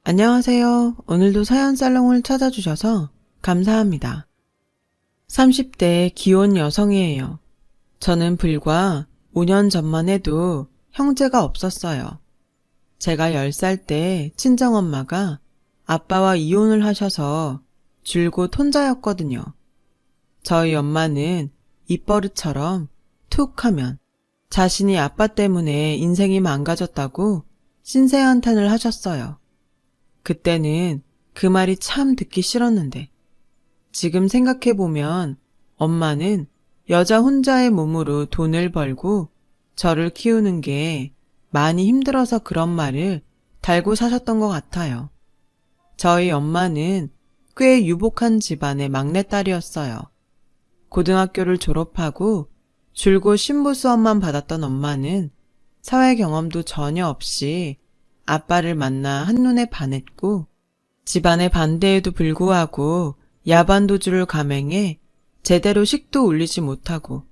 안녕하세요. 오늘도 사연 살롱을 찾아주셔서 감사합니다. 30대 기혼 여성이에요. 저는 불과 5년 전만 해도 형제가 없었어요. 제가 10살 때 친정엄마가 아빠와 이혼을 하셔서 줄곧 혼자였거든요. 저희 엄마는 입버릇처럼 툭 하면 자신이 아빠 때문에 인생이 망가졌다고 신세한탄을 하셨어요. 그때는 그 말이 참 듣기 싫었는데 지금 생각해보면 엄마는 여자 혼자의 몸으로 돈을 벌고 저를 키우는 게 많이 힘들어서 그런 말을 달고 사셨던 것 같아요. 저희 엄마는 꽤 유복한 집안의 막내딸이었어요. 고등학교를 졸업하고 줄곧 신부 수업만 받았던 엄마는 사회 경험도 전혀 없이 아빠를 만나 한눈에 반했고 집안의 반대에도 불구하고 야반도주를 감행해 제대로 식도 올리지 못하고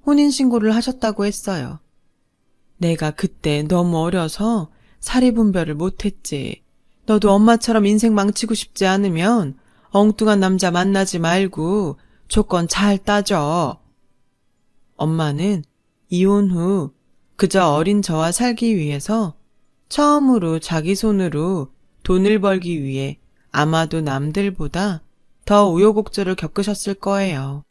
혼인신고를 하셨다고 했어요. 내가 그때 너무 어려서 사리분별을 못했지. 너도 엄마처럼 인생 망치고 싶지 않으면 엉뚱한 남자 만나지 말고 조건 잘 따져. 엄마는 이혼 후 그저 어린 저와 살기 위해서 처음으로 자기 손으로 돈을 벌기 위해 아마도 남들보다 더 우여곡절을 겪으셨을 거예요.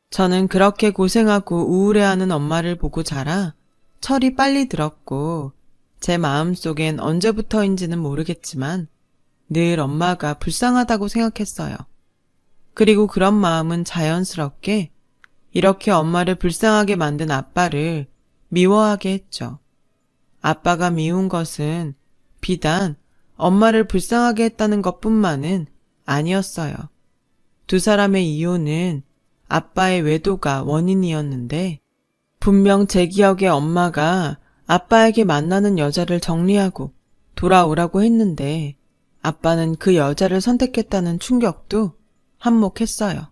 저는 그렇게 고생하고 우울해하는 엄마를 보고 자라 철이 빨리 들었고 제 마음속엔 언제부터인지는 모르겠지만 늘 엄마가 불쌍하다고 생각했어요. 그리고 그런 마음은 자연스럽게 이렇게 엄마를 불쌍하게 만든 아빠를 미워하게 했죠. 아빠가 미운 것은 비단 엄마를 불쌍하게 했다는 것뿐만은 아니었어요. 두 사람의 이혼은 아빠의 외도가 원인이었는데 분명 제 기억에 엄마가 아빠에게 만나는 여자를 정리하고 돌아오라고 했는데 아빠는 그 여자를 선택했다는 충격도 한몫했어요.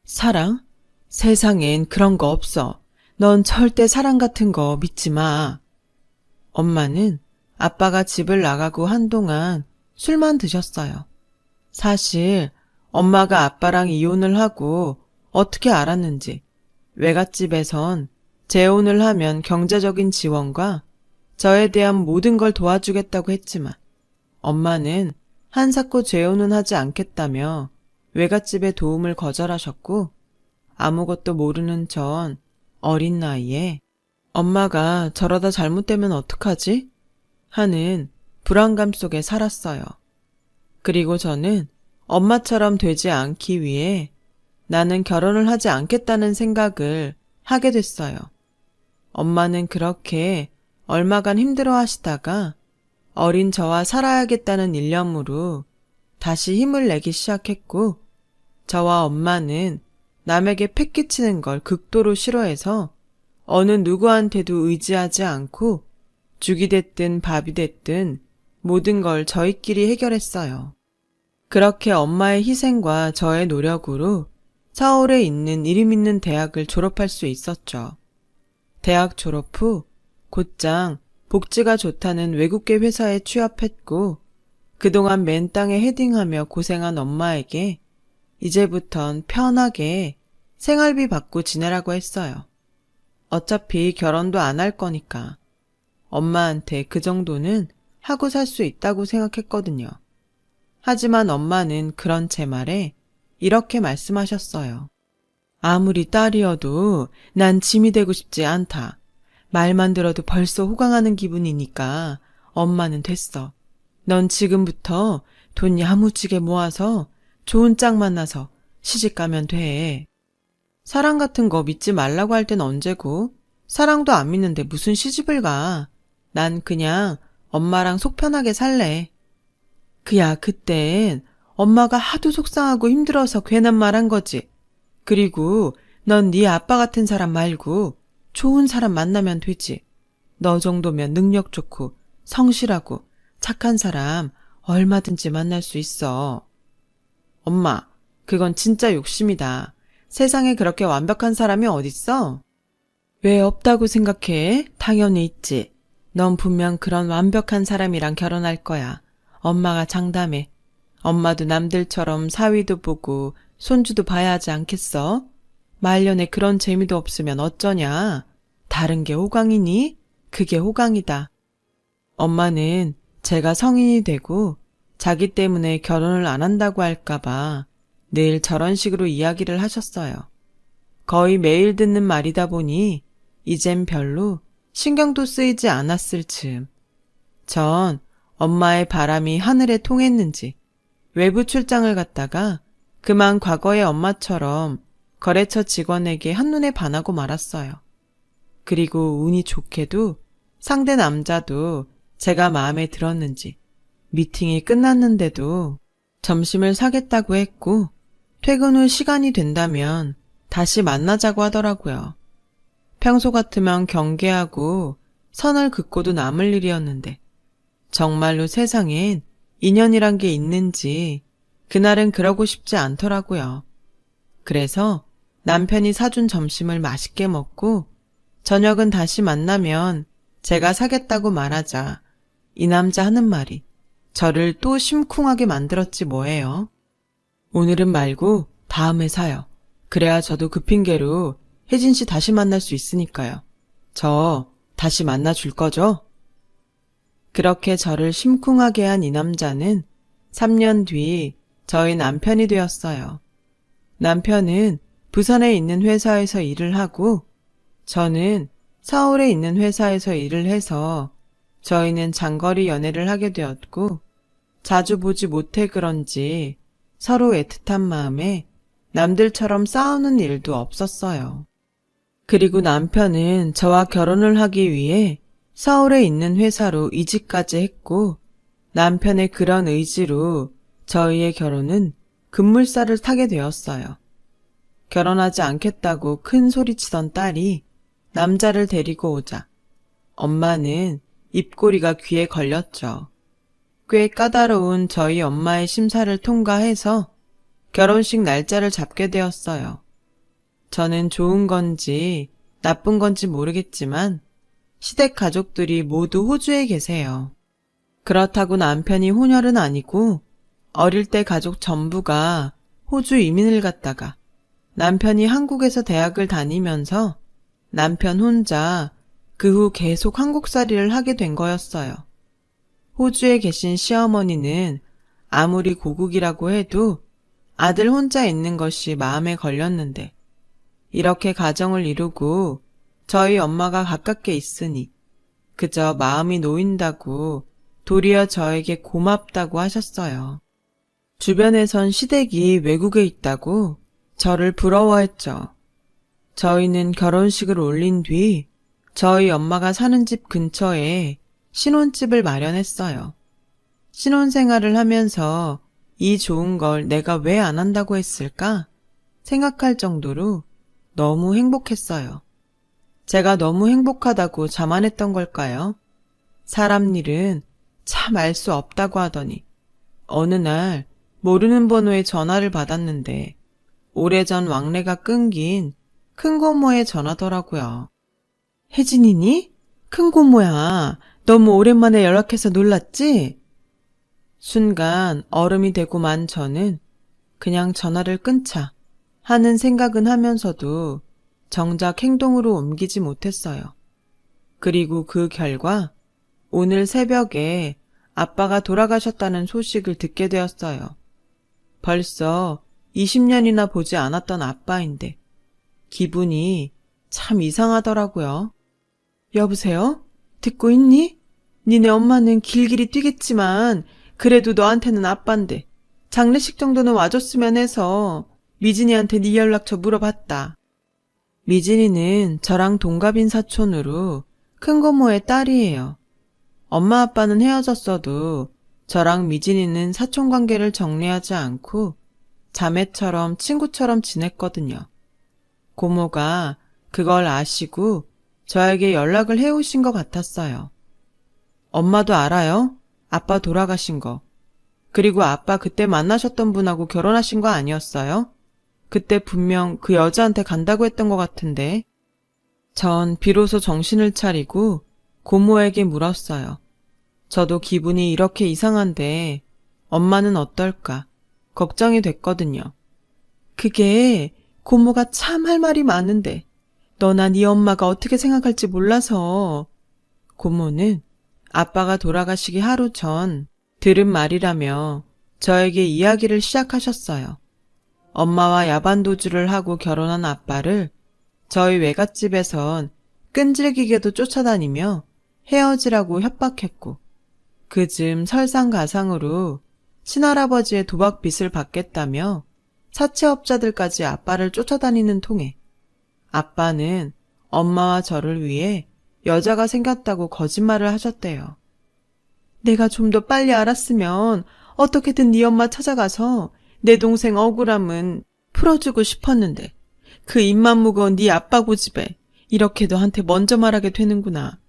사랑? 세상엔 그런 거 없어. 넌 절대 사랑 같은 거 믿지 마. 엄마는 아빠가 집을 나가고 한동안 술만 드셨어요. 사실 엄마가 아빠랑 이혼을 하고 어떻게 알았는지 외갓집에선 재혼을 하면 경제적인 지원과 저에 대한 모든 걸 도와주겠다고 했지만 엄마는 한사코 재혼은 하지 않겠다며 외갓집의 도움을 거절하셨고 아무것도 모르는 전 어린 나이에 엄마가 저러다 잘못되면 어떡하지? 하는 불안감 속에 살았어요. 그리고 저는 엄마처럼 되지 않기 위해 나는 결혼을 하지 않겠다는 생각을 하게 됐어요. 엄마는 그렇게 얼마간 힘들어 하시다가 어린 저와 살아야겠다는 일념으로 다시 힘을 내기 시작했고 저와 엄마는 남에게 패기치는 걸 극도로 싫어해서 어느 누구한테도 의지하지 않고 죽이 됐든 밥이 됐든 모든 걸 저희끼리 해결했어요. 그렇게 엄마의 희생과 저의 노력으로 서울에 있는 이름 있는 대학을 졸업할 수 있었죠. 대학 졸업 후 곧장 복지가 좋다는 외국계 회사에 취업했고 그동안 맨 땅에 헤딩하며 고생한 엄마에게 이제부턴 편하게 생활비 받고 지내라고 했어요. 어차피 결혼도 안 할 거니까 엄마한테 그 정도는 하고 살 수 있다고 생각했거든요. 하지만 엄마는 그런 제 말에 이렇게 말씀하셨어요. 아무리 딸이어도 난 짐이 되고 싶지 않다. 말만 들어도 벌써 호강하는 기분이니까 엄마는 됐어. 넌 지금부터 돈 야무지게 모아서 좋은 짝 만나서 시집가면 돼. 사랑 같은 거 믿지 말라고 할 땐 언제고 사랑도 안 믿는데 무슨 시집을 가. 난 그냥 엄마랑 속 편하게 살래. 그야 그땐 엄마가 하도 속상하고 힘들어서 괜한 말 한 거지. 그리고 넌 네 아빠 같은 사람 말고 좋은 사람 만나면 되지. 너 정도면 능력 좋고 성실하고 착한 사람 얼마든지 만날 수 있어. 엄마, 그건 진짜 욕심이다. 세상에 그렇게 완벽한 사람이 어딨어? 왜 없다고 생각해? 당연히 있지. 넌 분명 그런 완벽한 사람이랑 결혼할 거야. 엄마가 장담해. 엄마도 남들처럼 사위도 보고 손주도 봐야 하지 않겠어? 말년에 그런 재미도 없으면 어쩌냐? 다른 게 호강이니? 그게 호강이다. 엄마는 제가 성인이 되고 자기 때문에 결혼을 안 한다고 할까봐 늘 저런 식으로 이야기를 하셨어요. 거의 매일 듣는 말이다 보니 이젠 별로 신경도 쓰이지 않았을 즈음. 전 엄마의 바람이 하늘에 통했는지 외부 출장을 갔다가 그만 과거의 엄마처럼 거래처 직원에게 한눈에 반하고 말았어요. 그리고 운이 좋게도 상대 남자도 제가 마음에 들었는지 미팅이 끝났는데도 점심을 사겠다고 했고 퇴근 후 시간이 된다면 다시 만나자고 하더라고요. 평소 같으면 경계하고 선을 긋고도 남을 일이었는데 정말로 세상엔 인연이란 게 있는지 그날은 그러고 싶지 않더라고요. 그래서 남편이 사준 점심을 맛있게 먹고 저녁은 다시 만나면 제가 사겠다고 말하자 이 남자 하는 말이 저를 또 심쿵하게 만들었지 뭐예요. 오늘은 말고 다음에 사요. 그래야 저도 그 핑계로 혜진 씨 다시 만날 수 있으니까요. 저 다시 만나줄 거죠? 그렇게 저를 심쿵하게 한 이 남자는 3년 뒤 저희 남편이 되었어요. 남편은 부산에 있는 회사에서 일을 하고 저는 서울에 있는 회사에서 일을 해서 저희는 장거리 연애를 하게 되었고 자주 보지 못해 그런지 서로 애틋한 마음에 남들처럼 싸우는 일도 없었어요. 그리고 남편은 저와 결혼을 하기 위해 서울에 있는 회사로 이직까지 했고 남편의 그런 의지로 저희의 결혼은 급물살을 타게 되었어요. 결혼하지 않겠다고 큰 소리치던 딸이 남자를 데리고 오자 엄마는 입꼬리가 귀에 걸렸죠. 꽤 까다로운 저희 엄마의 심사를 통과해서 결혼식 날짜를 잡게 되었어요. 저는 좋은 건지 나쁜 건지 모르겠지만 시댁 가족들이 모두 호주에 계세요. 그렇다고 남편이 혼혈은 아니고 어릴 때 가족 전부가 호주 이민을 갔다가 남편이 한국에서 대학을 다니면서 남편 혼자 그 후 계속 한국살이를 하게 된 거였어요. 호주에 계신 시어머니는 아무리 고국이라고 해도 아들 혼자 있는 것이 마음에 걸렸는데 이렇게 가정을 이루고 저희 엄마가 가깝게 있으니 그저 마음이 놓인다고 도리어 저에게 고맙다고 하셨어요. 주변에선 시댁이 외국에 있다고 저를 부러워했죠. 저희는 결혼식을 올린 뒤 저희 엄마가 사는 집 근처에 신혼집을 마련했어요. 신혼생활을 하면서 이 좋은 걸 내가 왜 안 한다고 했을까 생각할 정도로 너무 행복했어요. 제가 너무 행복하다고 자만했던 걸까요? 사람 일은 참 알 수 없다고 하더니 어느 날 모르는 번호에 전화를 받았는데 오래전 왕래가 끊긴 큰고모의 전화더라고요. 혜진이니? 큰고모야. 너무 오랜만에 연락해서 놀랐지? 순간 얼음이 되고 만 저는 그냥 전화를 끊자 하는 생각은 하면서도 정작 행동으로 옮기지 못했어요. 그리고 그 결과 오늘 새벽에 아빠가 돌아가셨다는 소식을 듣게 되었어요. 벌써 20년이나 보지 않았던 아빠인데 기분이 참 이상하더라고요. 여보세요? 듣고 있니? 니네 엄마는 길길이 뛰겠지만 그래도 너한테는 아빠인데 장례식 정도는 와줬으면 해서 미진이한테 네 연락처 물어봤다. 미진이는 저랑 동갑인 사촌으로 큰고모의 딸이에요. 엄마 아빠는 헤어졌어도 저랑 미진이는 사촌관계를 정리하지 않고 자매처럼 친구처럼 지냈거든요. 고모가 그걸 아시고 저에게 연락을 해오신 것 같았어요. 엄마도 알아요? 아빠 돌아가신 거. 그리고 아빠 그때 만나셨던 분하고 결혼하신 거 아니었어요? 그때 분명 그 여자한테 간다고 했던 것 같은데. 전 비로소 정신을 차리고 고모에게 물었어요. 저도 기분이 이렇게 이상한데 엄마는 어떨까 걱정이 됐거든요. 그게 고모가 참 할 말이 많은데 너나 네 엄마가 어떻게 생각할지 몰라서. 고모는 아빠가 돌아가시기 하루 전 들은 말이라며 저에게 이야기를 시작하셨어요. 엄마와 야반도주를 하고 결혼한 아빠를 저희 외갓집에선 끈질기게도 쫓아다니며 헤어지라고 협박했고, 그즘 설상가상으로 친할아버지의 도박 빚을 받겠다며 사채업자들까지 아빠를 쫓아다니는 통에 아빠는 엄마와 저를 위해 여자가 생겼다고 거짓말을 하셨대요. 내가 좀 더 빨리 알았으면 어떻게든 네 엄마 찾아가서 내 동생 억울함은 풀어주고 싶었는데 그 입만 무거운 네 아빠 고집에 이렇게 너한테 먼저 말하게 되는구나.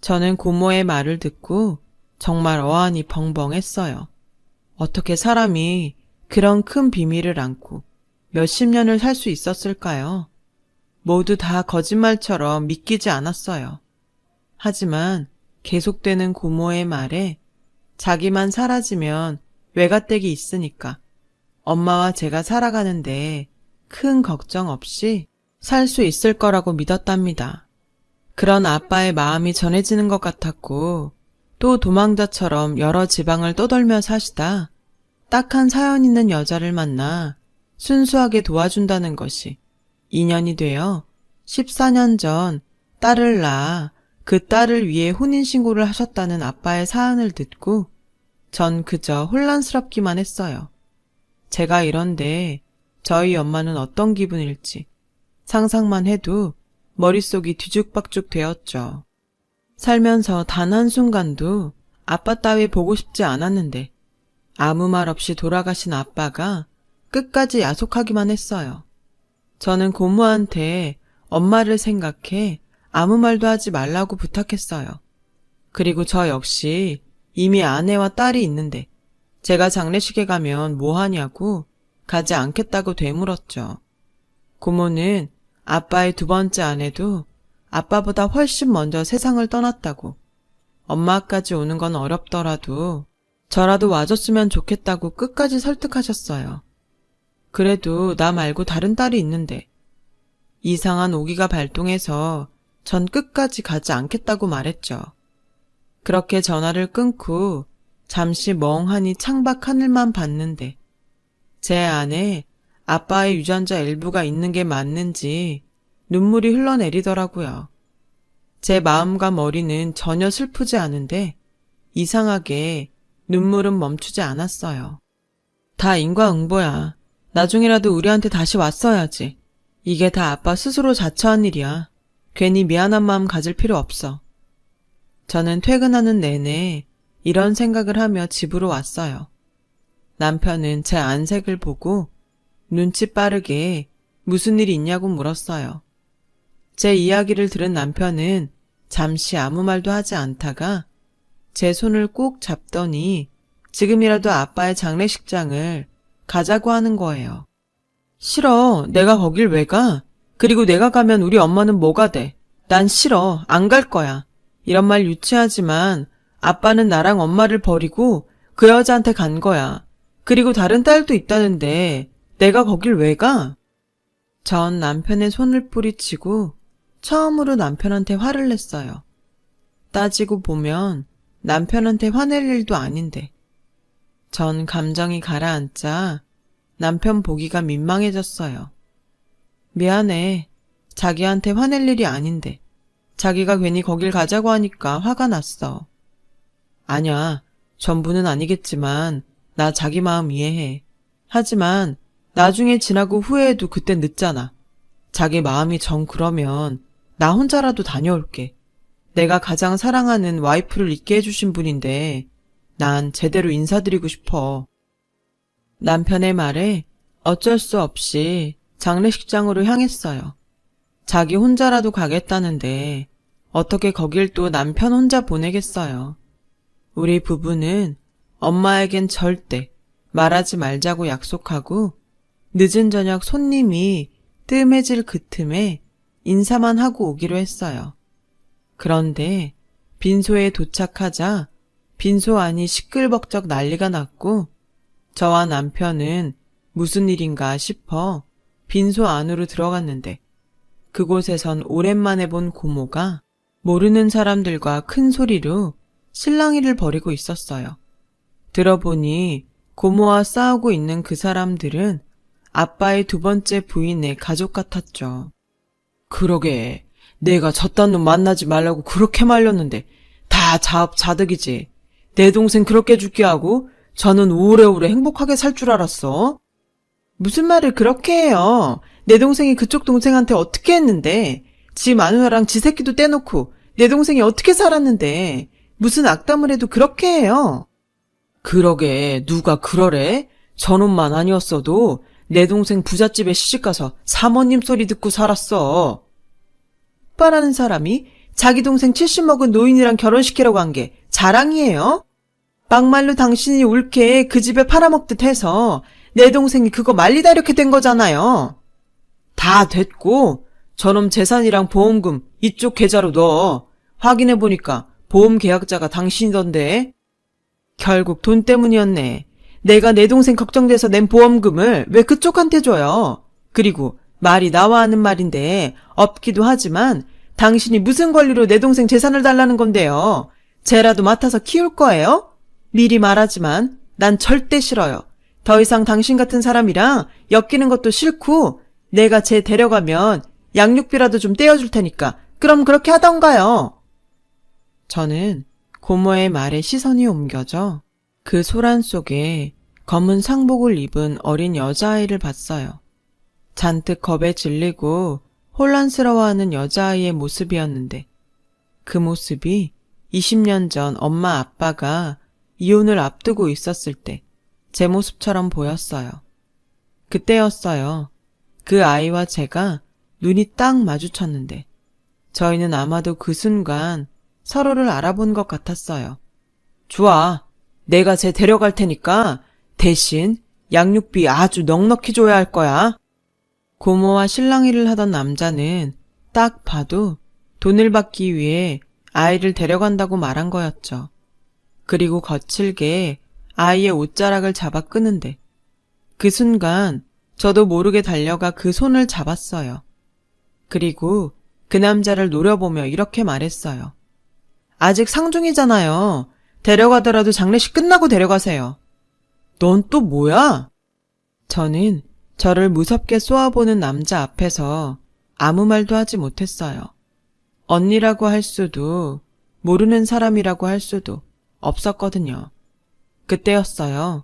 저는 고모의 말을 듣고 정말 어안이 벙벙했어요. 어떻게 사람이 그런 큰 비밀을 안고 몇십 년을 살 수 있었을까요? 모두 다 거짓말처럼 믿기지 않았어요. 하지만 계속되는 고모의 말에 자기만 사라지면 외갓댁이 있으니까 엄마와 제가 살아가는데 큰 걱정 없이 살 수 있을 거라고 믿었답니다. 그런 아빠의 마음이 전해지는 것 같았고 또 도망자처럼 여러 지방을 떠돌며 사시다 딱한 사연 있는 여자를 만나 순수하게 도와준다는 것이 인연이 되어 14년 전 딸을 낳아 그 딸을 위해 혼인신고를 하셨다는 아빠의 사연을 듣고 전 그저 혼란스럽기만 했어요. 제가 이런데 저희 엄마는 어떤 기분일지 상상만 해도 머릿속이 뒤죽박죽 되었죠. 살면서 단 한순간도 아빠 따위 보고 싶지 않았는데 아무 말 없이 돌아가신 아빠가 끝까지 야속하기만 했어요. 저는 고모한테 엄마를 생각해 아무 말도 하지 말라고 부탁했어요. 그리고 저 역시 이미 아내와 딸이 있는데 제가 장례식에 가면 뭐 하냐고 가지 않겠다고 되물었죠. 고모는 아빠의 두 번째 아내도 아빠보다 훨씬 먼저 세상을 떠났다고 엄마까지 오는 건 어렵더라도 저라도 와줬으면 좋겠다고 끝까지 설득하셨어요. 그래도 나 말고 다른 딸이 있는데 이상한 오기가 발동해서 전 끝까지 가지 않겠다고 말했죠. 그렇게 전화를 끊고 잠시 멍하니 창밖 하늘만 봤는데 제 안에 아빠의 유전자 일부가 있는 게 맞는지 눈물이 흘러내리더라고요. 제 마음과 머리는 전혀 슬프지 않은데 이상하게 눈물은 멈추지 않았어요. 다 인과응보야. 나중에라도 우리한테 다시 왔어야지. 이게 다 아빠 스스로 자처한 일이야. 괜히 미안한 마음 가질 필요 없어. 저는 퇴근하는 내내 이런 생각을 하며 집으로 왔어요. 남편은 제 안색을 보고 눈치 빠르게 무슨 일이 있냐고 물었어요. 제 이야기를 들은 남편은 잠시 아무 말도 하지 않다가 제 손을 꼭 잡더니 지금이라도 아빠의 장례식장을 가자고 하는 거예요. 싫어. 내가 거길 왜 가? 그리고 내가 가면 우리 엄마는 뭐가 돼? 난 싫어. 안 갈 거야. 이런 말 유치하지만 아빠는 나랑 엄마를 버리고 그 여자한테 간 거야. 그리고 다른 딸도 있다는데 내가 거길 왜 가? 전 남편의 손을 뿌리치고 처음으로 남편한테 화를 냈어요. 따지고 보면 남편한테 화낼 일도 아닌데. 전 감정이 가라앉자 남편 보기가 민망해졌어요. 미안해. 자기한테 화낼 일이 아닌데. 자기가 괜히 거길 가자고 하니까 화가 났어. 아냐, 전부는 아니겠지만 나 자기 마음 이해해. 하지만 나중에 지나고 후회해도 그땐 늦잖아. 자기 마음이 정 그러면 나 혼자라도 다녀올게. 내가 가장 사랑하는 와이프를 있게 해주신 분인데 난 제대로 인사드리고 싶어. 남편의 말에 어쩔 수 없이 장례식장으로 향했어요. 자기 혼자라도 가겠다는데 어떻게 거길 또 남편 혼자 보내겠어요. 우리 부부는 엄마에겐 절대 말하지 말자고 약속하고 늦은 저녁 손님이 뜸해질 그 틈에 인사만 하고 오기로 했어요. 그런데 빈소에 도착하자 빈소 안이 시끌벅적 난리가 났고 저와 남편은 무슨 일인가 싶어 빈소 안으로 들어갔는데 그곳에선 오랜만에 본 고모가 모르는 사람들과 큰 소리로 실랑이를 벌이고 있었어요. 들어보니 고모와 싸우고 있는 그 사람들은 아빠의 두 번째 부인의 가족 같았죠. 그러게, 내가 저딴 놈 만나지 말라고 그렇게 말렸는데 다 자업자득이지. 내 동생 그렇게 죽게 하고 저는 오래오래 행복하게 살 줄 알았어. 무슨 말을 그렇게 해요. 내 동생이 그쪽 동생한테 어떻게 했는데, 지 마누라랑 지 새끼도 떼놓고 내 동생이 어떻게 살았는데 무슨 악담을 해도 그렇게 해요. 그러게, 누가 그러래? 저놈만 아니었어도 내 동생 부잣집에 시집가서 사모님 소리 듣고 살았어. 오빠라는 사람이 자기 동생 70 먹은 노인이랑 결혼시키려고 한 게 자랑이에요? 막말로 당신이 옳게 그 집에 팔아먹듯 해서 내 동생이 그거 말리다 이렇게 된 거잖아요. 다 됐고 저놈 재산이랑 보험금 이쪽 계좌로 넣어. 확인해보니까 보험 계약자가 당신이던데. 결국 돈 때문이었네. 내가 내 동생 걱정돼서 낸 보험금을 왜 그쪽한테 줘요? 그리고 말이 나와 하는 말인데 없기도 하지만 당신이 무슨 권리로 내 동생 재산을 달라는 건데요? 쟤라도 맡아서 키울 거예요? 미리 말하지만 난 절대 싫어요. 더 이상 당신 같은 사람이랑 엮이는 것도 싫고 내가 쟤 데려가면 양육비라도 좀 떼어줄 테니까 그럼 그렇게 하던가요. 저는 고모의 말에 시선이 옮겨져 그 소란 속에 검은 상복을 입은 어린 여자아이를 봤어요. 잔뜩 겁에 질리고 혼란스러워하는 여자아이의 모습이었는데 그 모습이 20년 전 엄마 아빠가 이혼을 앞두고 있었을 때 제 모습처럼 보였어요. 그때였어요. 그 아이와 제가 눈이 딱 마주쳤는데 저희는 아마도 그 순간 서로를 알아본 것 같았어요. 좋아. 내가 쟤 데려갈 테니까 대신 양육비 아주 넉넉히 줘야 할 거야. 고모와 실랑이를 하던 남자는 딱 봐도 돈을 받기 위해 아이를 데려간다고 말한 거였죠. 그리고 거칠게 아이의 옷자락을 잡아 끄는데 그 순간 저도 모르게 달려가 그 손을 잡았어요. 그리고 그 남자를 노려보며 이렇게 말했어요. 아직 상중이잖아요. 데려가더라도 장례식 끝나고 데려가세요. 넌 또 뭐야? 저는 저를 무섭게 쏘아보는 남자 앞에서 아무 말도 하지 못했어요. 언니라고 할 수도 모르는 사람이라고 할 수도 없었거든요. 그때였어요.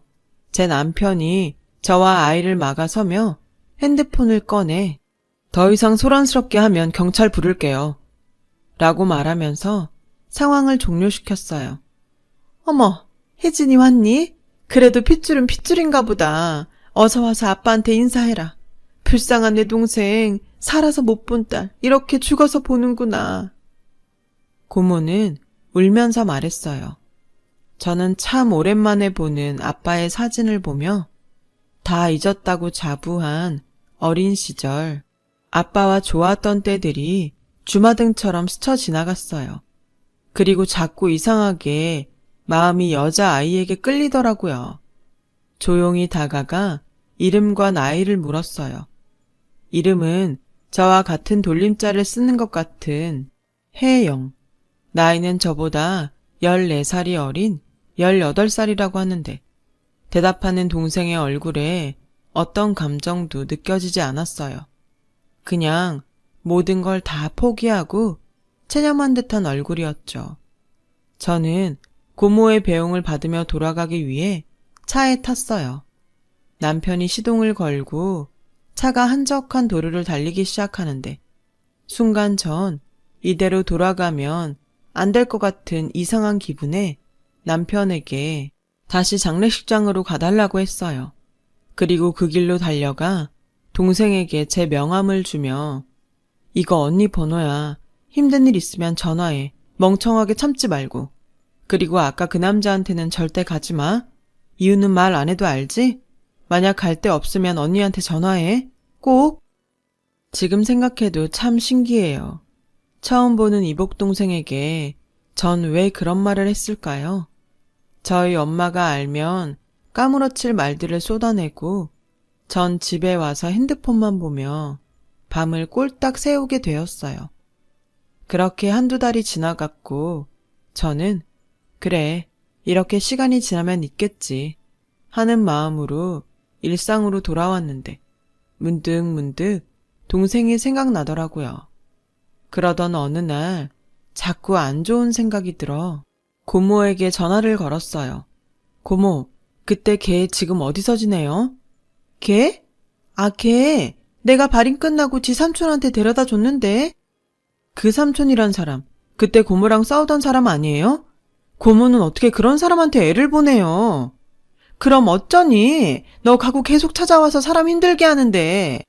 제 남편이 저와 아이를 막아서며 핸드폰을 꺼내 더 이상 소란스럽게 하면 경찰 부를게요. 라고 말하면서 상황을 종료시켰어요. 어머, 혜진이 왔니? 그래도 핏줄은 핏줄인가 보다. 어서 와서 아빠한테 인사해라. 불쌍한 내 동생, 살아서 못 본 딸, 이렇게 죽어서 보는구나. 고모는 울면서 말했어요. 저는 참 오랜만에 보는 아빠의 사진을 보며 다 잊었다고 자부한 어린 시절, 아빠와 좋았던 때들이 주마등처럼 스쳐 지나갔어요. 그리고 자꾸 이상하게 마음이 여자아이에게 끌리더라고요. 조용히 다가가 이름과 나이를 물었어요. 이름은 저와 같은 돌림자를 쓰는 것 같은 혜영. 나이는 저보다 14살이 어린 18살이라고 하는데 대답하는 동생의 얼굴에 어떤 감정도 느껴지지 않았어요. 그냥 모든 걸 다 포기하고 체념한 듯한 얼굴이었죠. 저는 고모의 배웅을 받으며 돌아가기 위해 차에 탔어요. 남편이 시동을 걸고 차가 한적한 도로를 달리기 시작하는데 순간 전 이대로 돌아가면 안 될 것 같은 이상한 기분에 남편에게 다시 장례식장으로 가달라고 했어요. 그리고 그 길로 달려가 동생에게 제 명함을 주며 이거 언니 번호야. 힘든 일 있으면 전화해. 멍청하게 참지 말고. 그리고 아까 그 남자한테는 절대 가지 마. 이유는 말 안 해도 알지? 만약 갈 데 없으면 언니한테 전화해. 꼭. 지금 생각해도 참 신기해요. 처음 보는 이복 동생에게 전 왜 그런 말을 했을까요? 저희 엄마가 알면 까무러칠 말들을 쏟아내고 전 집에 와서 핸드폰만 보며 밤을 꼴딱 새우게 되었어요. 그렇게 한두 달이 지나갔고 저는 그래, 이렇게 시간이 지나면 있겠지 하는 마음으로 일상으로 돌아왔는데 문득 동생이 생각나더라고요. 그러던 어느 날 자꾸 안 좋은 생각이 들어 고모에게 전화를 걸었어요. 고모, 그때 걔 지금 어디서 지내요? 걔? 아, 걔 내가 발인 끝나고 지 삼촌한테 데려다 줬는데. 그 삼촌이란 사람, 그때 고모랑 싸우던 사람 아니에요? 고모는 어떻게 그런 사람한테 애를 보내요? 그럼 어쩌니? 너 가고 계속 찾아와서 사람 힘들게 하는데.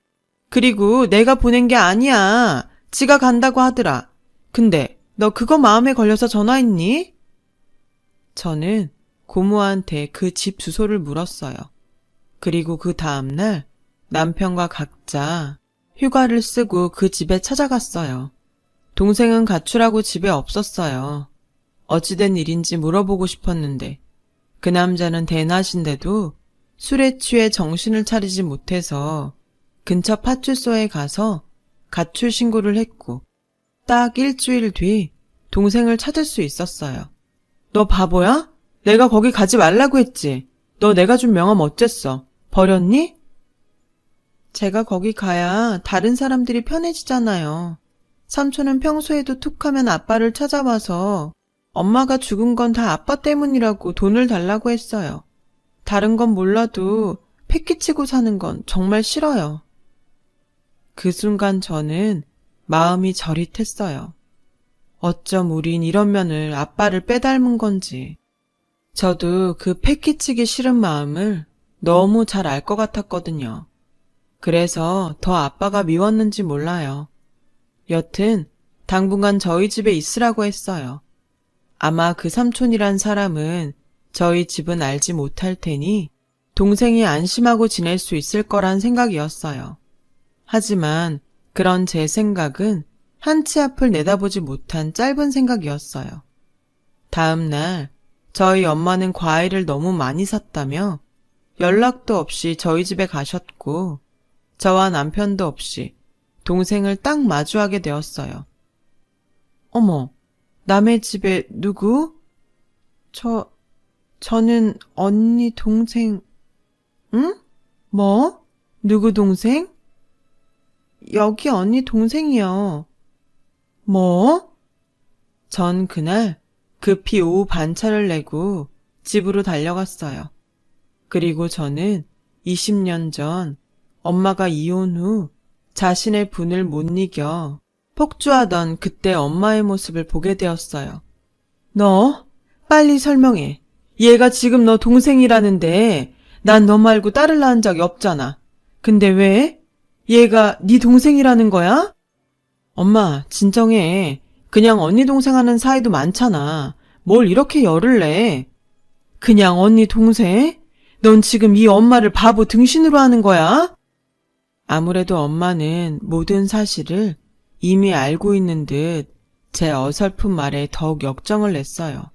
그리고 내가 보낸 게 아니야. 지가 간다고 하더라. 근데 너 그거 마음에 걸려서 전화했니? 저는 고모한테 그 집 주소를 물었어요. 그리고 그 다음날 남편과 각자 휴가를 쓰고 그 집에 찾아갔어요. 동생은 가출하고 집에 없었어요. 어찌된 일인지 물어보고 싶었는데 그 남자는 대낮인데도 술에 취해 정신을 차리지 못해서 근처 파출소에 가서 가출 신고를 했고 딱 일주일 뒤 동생을 찾을 수 있었어요. 너 바보야? 내가 거기 가지 말라고 했지. 너 내가 준 명함 어쨌어? 버렸니? 제가 거기 가야 다른 사람들이 편해지잖아요. 삼촌은 평소에도 툭하면 아빠를 찾아와서 엄마가 죽은 건 다 아빠 때문이라고 돈을 달라고 했어요. 다른 건 몰라도 패기치고 사는 건 정말 싫어요. 그 순간 저는 마음이 저릿했어요. 어쩜 우린 이런 면을 아빠를 빼닮은 건지. 저도 그 패기치기 싫은 마음을 너무 잘 알 것 같았거든요. 그래서 더 아빠가 미웠는지 몰라요. 여튼 당분간 저희 집에 있으라고 했어요. 아마 그 삼촌이란 사람은 저희 집은 알지 못할 테니 동생이 안심하고 지낼 수 있을 거란 생각이었어요. 하지만 그런 제 생각은 한치 앞을 내다보지 못한 짧은 생각이었어요. 다음 날 저희 엄마는 과일을 너무 많이 샀다며 연락도 없이 저희 집에 가셨고 저와 남편도 없이 동생을 딱 마주하게 되었어요. 어머, 남의 집에 누구? 저는 언니 동생. 응? 뭐? 누구 동생? 여기 언니 동생이요. 뭐? 전 그날 급히 오후 반차를 내고 집으로 달려갔어요. 그리고 저는 20년 전 엄마가 이혼 후 자신의 분을 못 이겨 폭주하던 그때 엄마의 모습을 보게 되었어요. 너 빨리 설명해. 얘가 지금 너 동생이라는데 난 너 말고 딸을 낳은 적이 없잖아. 근데 왜? 얘가 네 동생이라는 거야? 엄마, 진정해. 그냥 언니 동생 하는 사이도 많잖아. 뭘 이렇게 열을 내? 그냥 언니 동생? 넌 지금 이 엄마를 바보 등신으로 하는 거야? 아무래도 엄마는 모든 사실을 이미 알고 있는 듯 제 어설픈 말에 더욱 역정을 냈어요.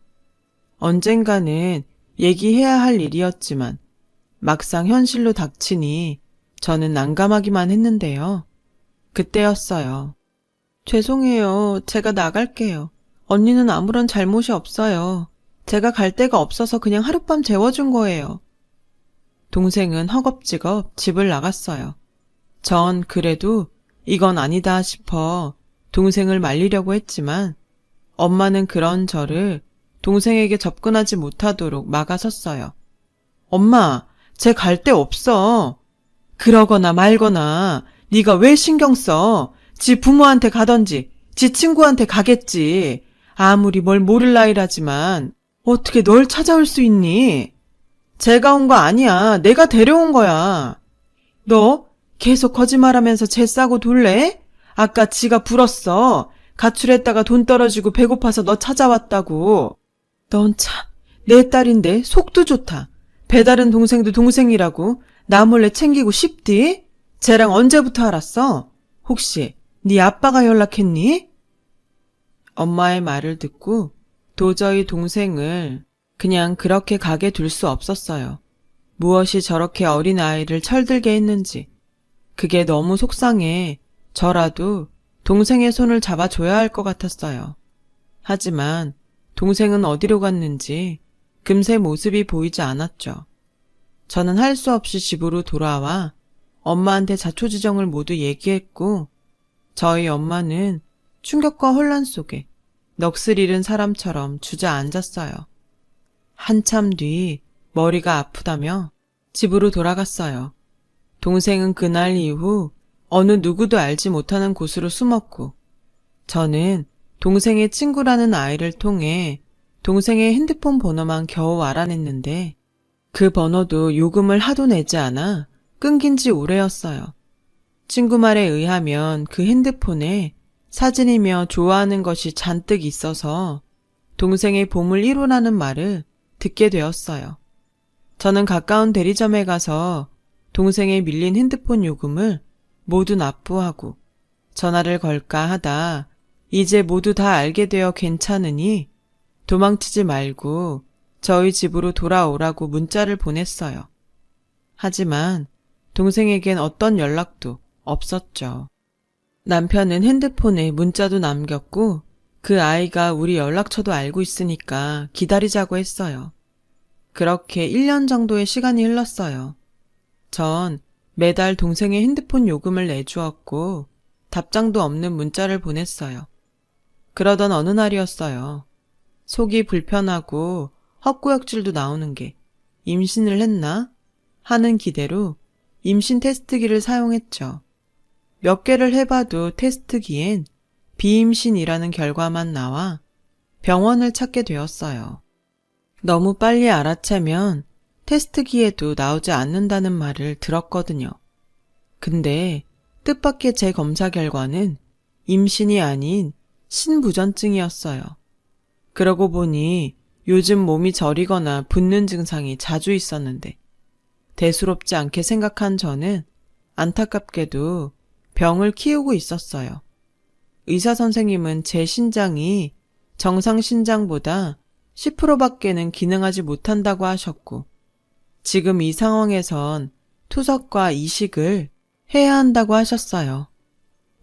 언젠가는 얘기해야 할 일이었지만 막상 현실로 닥치니 저는 난감하기만 했는데요. 그때였어요. 죄송해요. 제가 나갈게요. 언니는 아무런 잘못이 없어요. 제가 갈 데가 없어서 그냥 하룻밤 재워준 거예요. 동생은 허겁지겁 집을 나갔어요. 전 그래도 이건 아니다 싶어 동생을 말리려고 했지만 엄마는 그런 저를 동생에게 접근하지 못하도록 막아섰어요. 엄마, 쟤 갈 데 없어. 그러거나 말거나 네가 왜 신경 써? 지 부모한테 가던지 지 친구한테 가겠지. 아무리 뭘 모를 나이라지만 어떻게 널 찾아올 수 있니? 쟤가 온 거 아니야. 내가 데려온 거야. 너 계속 거짓말하면서 쟤 싸고 돌래? 아까 지가 불었어. 가출했다가 돈 떨어지고 배고파서 너 찾아왔다고. 넌 참, 내 딸인데 속도 좋다. 배다른 동생도 동생이라고 나 몰래 챙기고 싶디? 쟤랑 언제부터 알았어? 혹시 네 아빠가 연락했니? 엄마의 말을 듣고 도저히 동생을 그냥 그렇게 가게 둘 수 없었어요. 무엇이 저렇게 어린 아이를 철들게 했는지. 그게 너무 속상해 저라도 동생의 손을 잡아줘야 할 것 같았어요. 하지만 동생은 어디로 갔는지 금세 모습이 보이지 않았죠. 저는 할 수 없이 집으로 돌아와 엄마한테 자초지정을 모두 얘기했고 저희 엄마는 충격과 혼란 속에 넋을 잃은 사람처럼 주저앉았어요. 한참 뒤 머리가 아프다며 집으로 돌아갔어요. 동생은 그날 이후 어느 누구도 알지 못하는 곳으로 숨었고 저는 동생의 친구라는 아이를 통해 동생의 핸드폰 번호만 겨우 알아냈는데 그 번호도 요금을 하도 내지 않아 끊긴 지 오래였어요. 친구 말에 의하면 그 핸드폰에 사진이며 좋아하는 것이 잔뜩 있어서 동생의 보물 1호라는 말을 듣게 되었어요. 저는 가까운 대리점에 가서 동생의 밀린 핸드폰 요금을 모두 납부하고 전화를 걸까 하다 이제 모두 다 알게 되어 괜찮으니 도망치지 말고 저희 집으로 돌아오라고 문자를 보냈어요. 하지만 동생에겐 어떤 연락도 없었죠. 남편은 핸드폰에 문자도 남겼고 그 아이가 우리 연락처도 알고 있으니까 기다리자고 했어요. 그렇게 1년 정도의 시간이 흘렀어요. 전 매달 동생의 핸드폰 요금을 내주었고 답장도 없는 문자를 보냈어요. 그러던 어느 날이었어요. 속이 불편하고 헛구역질도 나오는 게 임신을 했나 하는 기대로 임신 테스트기를 사용했죠. 몇 개를 해봐도 테스트기엔 비임신이라는 결과만 나와 병원을 찾게 되었어요. 너무 빨리 알아채면 테스트기에도 나오지 않는다는 말을 들었거든요. 근데 뜻밖의 제 검사 결과는 임신이 아닌 신부전증이었어요. 그러고 보니 요즘 몸이 저리거나 붓는 증상이 자주 있었는데 대수롭지 않게 생각한 저는 안타깝게도 병을 키우고 있었어요. 의사 선생님은 제 신장이 정상 신장보다 10%밖에는 기능하지 못한다고 하셨고 지금 이 상황에선 투석과 이식을 해야 한다고 하셨어요.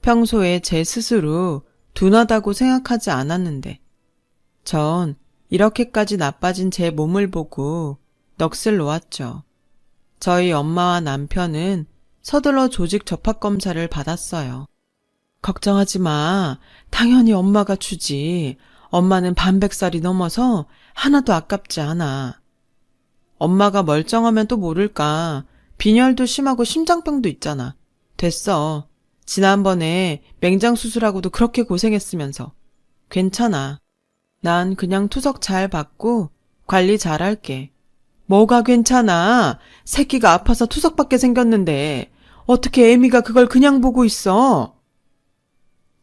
평소에 제 스스로 둔하다고 생각하지 않았는데 전 이렇게까지 나빠진 제 몸을 보고 넋을 놓았죠. 저희 엄마와 남편은 서둘러 조직 접합 검사를 받았어요. 걱정하지 마. 당연히 엄마가 주지. 엄마는 반백살이 넘어서 하나도 아깝지 않아. 엄마가 멀쩡하면 또 모를까. 빈혈도 심하고 심장병도 있잖아. 됐어. 지난번에 맹장 수술하고도 그렇게 고생했으면서. 괜찮아. 난 그냥 투석 잘 받고 관리 잘할게. 뭐가 괜찮아. 새끼가 아파서 투석받게 생겼는데 어떻게 애미가 그걸 그냥 보고 있어.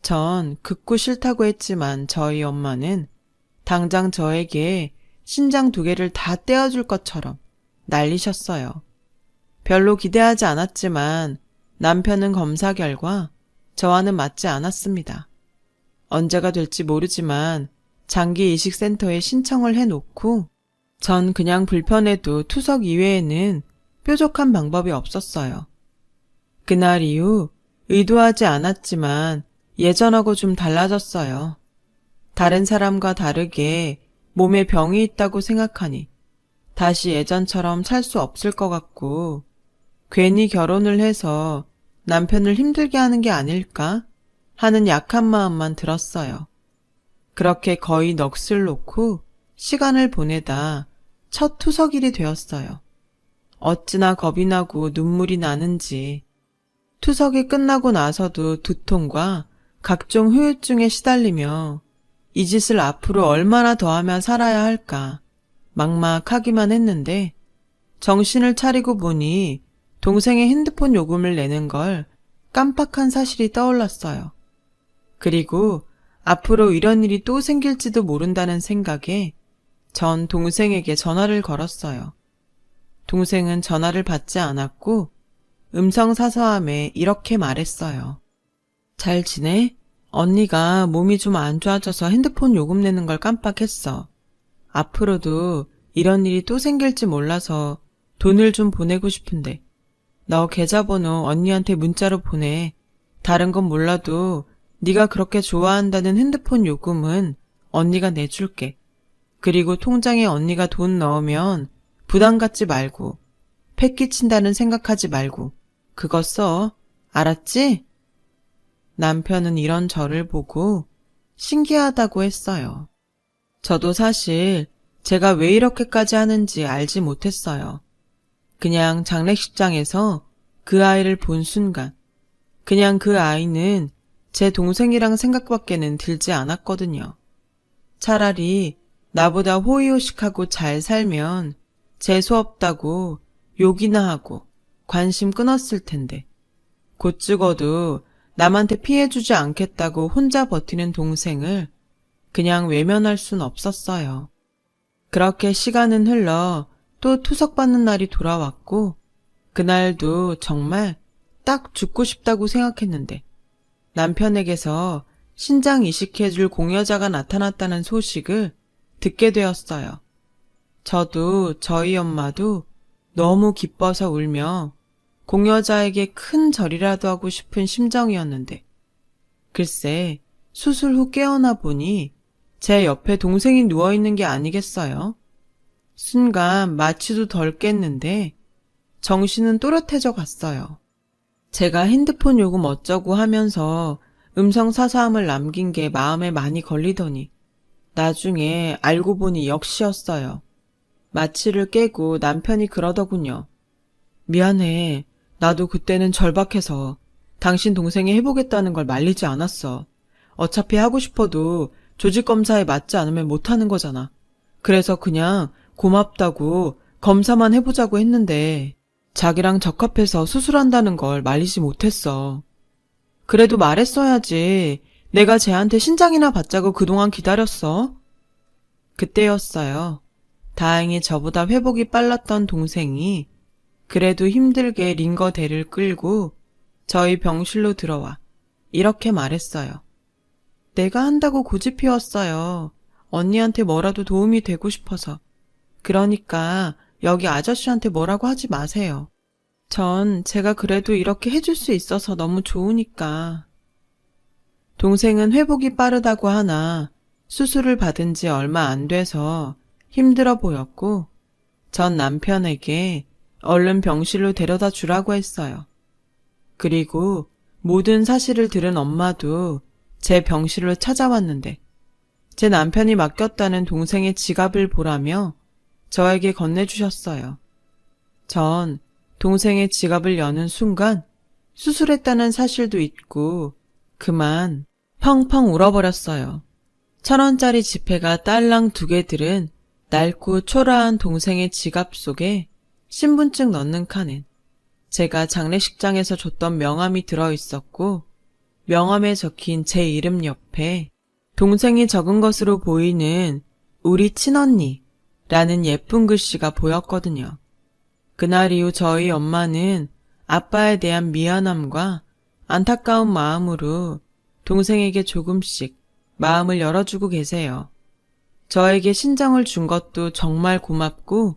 전 극구 싫다고 했지만 저희 엄마는 당장 저에게 신장 2개를 다 떼어줄 것처럼 난리셨어요. 별로 기대하지 않았지만 남편은 검사 결과 저와는 맞지 않았습니다. 언제가 될지 모르지만 장기 이식센터에 신청을 해놓고 전 그냥 불편해도 투석 이외에는 뾰족한 방법이 없었어요. 그날 이후 의도하지 않았지만 예전하고 좀 달라졌어요. 다른 사람과 다르게 몸에 병이 있다고 생각하니 다시 예전처럼 살 수 없을 것 같고 괜히 결혼을 해서 남편을 힘들게 하는 게 아닐까 하는 약한 마음만 들었어요. 그렇게 거의 넋을 놓고 시간을 보내다 첫 투석일이 되었어요. 어찌나 겁이 나고 눈물이 나는지 투석이 끝나고 나서도 두통과 각종 후유증에 시달리며 이 짓을 앞으로 얼마나 더 하며 살아야 할까 막막하기만 했는데 정신을 차리고 보니 동생의 핸드폰 요금을 내는 걸 깜빡한 사실이 떠올랐어요. 그리고 앞으로 이런 일이 또 생길지도 모른다는 생각에 전 동생에게 전화를 걸었어요. 동생은 전화를 받지 않았고 음성사서함에 이렇게 말했어요. 잘 지내? 언니가 몸이 좀 안 좋아져서 핸드폰 요금 내는 걸 깜빡했어. 앞으로도 이런 일이 또 생길지 몰라서 돈을 좀 보내고 싶은데 너 계좌번호 언니한테 문자로 보내. 다른 건 몰라도 네가 그렇게 좋아한다는 핸드폰 요금은 언니가 내줄게. 그리고 통장에 언니가 돈 넣으면 부담 갖지 말고 패 끼친다는 생각하지 말고 그거 써. 알았지? 남편은 이런 저를 보고 신기하다고 했어요. 저도 사실 제가 왜 이렇게까지 하는지 알지 못했어요. 그냥 장례식장에서 그 아이를 본 순간 그냥 그 아이는 제 동생이랑 생각밖에는 들지 않았거든요. 차라리 나보다 호의호식하고 잘 살면 재수없다고 욕이나 하고 관심 끊었을 텐데 곧 죽어도 남한테 피해주지 않겠다고 혼자 버티는 동생을 그냥 외면할 순 없었어요. 그렇게 시간은 흘러 또 투석받는 날이 돌아왔고 그날도 정말 딱 죽고 싶다고 생각했는데 남편에게서 신장 이식해줄 공여자가 나타났다는 소식을 듣게 되었어요. 저도 저희 엄마도 너무 기뻐서 울며 공여자에게 큰 절이라도 하고 싶은 심정이었는데 글쎄 수술 후 깨어나 보니 제 옆에 동생이 누워있는 게 아니겠어요? 순간 마취도 덜 깼는데 정신은 또렷해져 갔어요. 제가 핸드폰 요금 어쩌고 하면서 음성 사서함을 남긴 게 마음에 많이 걸리더니 나중에 알고 보니 역시였어요. 마취를 깨고 남편이 그러더군요. 미안해. 나도 그때는 절박해서 당신 동생이 해보겠다는 걸 말리지 않았어. 어차피 하고 싶어도 조직검사에 맞지 않으면 못하는 거잖아. 그래서 그냥 고맙다고 검사만 해보자고 했는데 자기랑 적합해서 수술한다는 걸 말리지 못했어. 그래도 말했어야지. 내가 쟤한테 신장이나 받자고 그동안 기다렸어. 그때였어요. 다행히 저보다 회복이 빨랐던 동생이 그래도 힘들게 링거대를 끌고 저희 병실로 들어와 이렇게 말했어요. 내가 한다고 고집 피웠어요. 언니한테 뭐라도 도움이 되고 싶어서. 그러니까 여기 아저씨한테 뭐라고 하지 마세요. 전 제가 그래도 이렇게 해줄 수 있어서 너무 좋으니까. 동생은 회복이 빠르다고 하나 수술을 받은 지 얼마 안 돼서 힘들어 보였고 전 남편에게 얼른 병실로 데려다 주라고 했어요. 그리고 모든 사실을 들은 엄마도 제 병실로 찾아왔는데 제 남편이 맡겼다는 동생의 지갑을 보라며 저에게 건네주셨어요. 전 동생의 지갑을 여는 순간 수술했다는 사실도 잊고 그만 펑펑 울어버렸어요. 1,000원짜리 지폐가 딸랑 2개 들은 낡고 초라한 동생의 지갑 속에 신분증 넣는 칸엔 제가 장례식장에서 줬던 명함이 들어있었고 명함에 적힌 제 이름 옆에 동생이 적은 것으로 보이는 우리 친언니라는 예쁜 글씨가 보였거든요. 그날 이후 저희 엄마는 아빠에 대한 미안함과 안타까운 마음으로 동생에게 조금씩 마음을 열어주고 계세요. 저에게 신장을 준 것도 정말 고맙고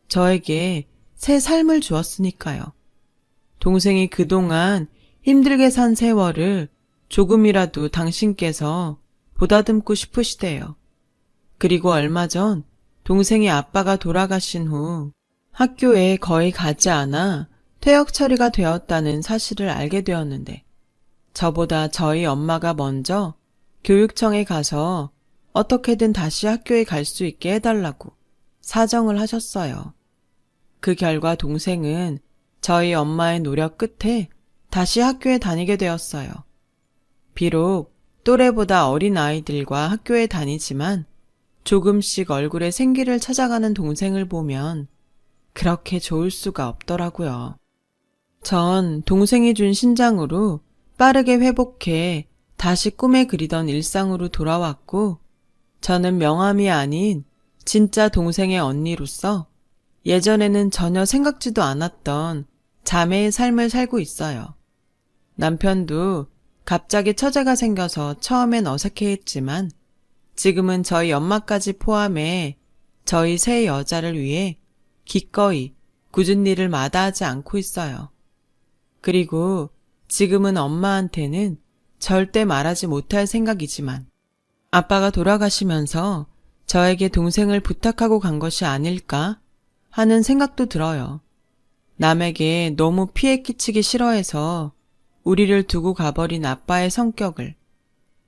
저에게 새 삶을 주었으니까요. 동생이 그동안 힘들게 산 세월을 조금이라도 당신께서 보다듬고 싶으시대요. 그리고 얼마 전 동생이 아빠가 돌아가신 후 학교에 거의 가지 않아 퇴학 처리가 되었다는 사실을 알게 되었는데 저보다 저희 엄마가 먼저 교육청에 가서 어떻게든 다시 학교에 갈 수 있게 해달라고 사정을 하셨어요. 그 결과 동생은 저희 엄마의 노력 끝에 다시 학교에 다니게 되었어요. 비록 또래보다 어린 아이들과 학교에 다니지만 조금씩 얼굴에 생기를 찾아가는 동생을 보면 그렇게 좋을 수가 없더라고요. 전 동생이 준 신장으로 빠르게 회복해 다시 꿈에 그리던 일상으로 돌아왔고 저는 명함이 아닌 진짜 동생의 언니로서 예전에는 전혀 생각지도 않았던 자매의 삶을 살고 있어요. 남편도 갑자기 처제가 생겨서 처음엔 어색해했지만 지금은 저희 엄마까지 포함해 저희 세 여자를 위해 기꺼이 굳은 일을 마다하지 않고 있어요. 그리고 지금은 엄마한테는 절대 말하지 못할 생각이지만 아빠가 돌아가시면서 저에게 동생을 부탁하고 간 것이 아닐까 하는 생각도 들어요. 남에게 너무 피해 끼치기 싫어해서 우리를 두고 가버린 아빠의 성격을,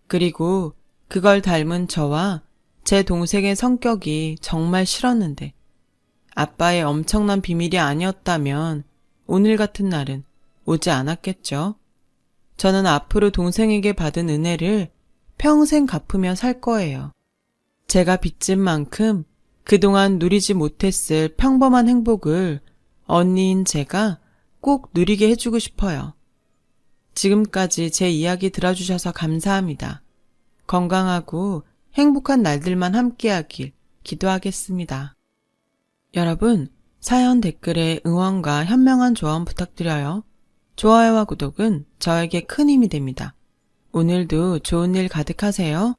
그리고 그걸 닮은 저와 제 동생의 성격이 정말 싫었는데 아빠의 엄청난 비밀이 아니었다면 오늘 같은 날은 오지 않았겠죠. 저는 앞으로 동생에게 받은 은혜를 평생 갚으며 살 거예요. 제가 빚진 만큼 그동안 누리지 못했을 평범한 행복을 언니인 제가 꼭 누리게 해주고 싶어요. 지금까지 제 이야기 들어주셔서 감사합니다. 건강하고 행복한 날들만 함께하길 기도하겠습니다. 여러분, 사연 댓글에 응원과 현명한 조언 부탁드려요. 좋아요와 구독은 저에게 큰 힘이 됩니다. 오늘도 좋은 일 가득하세요.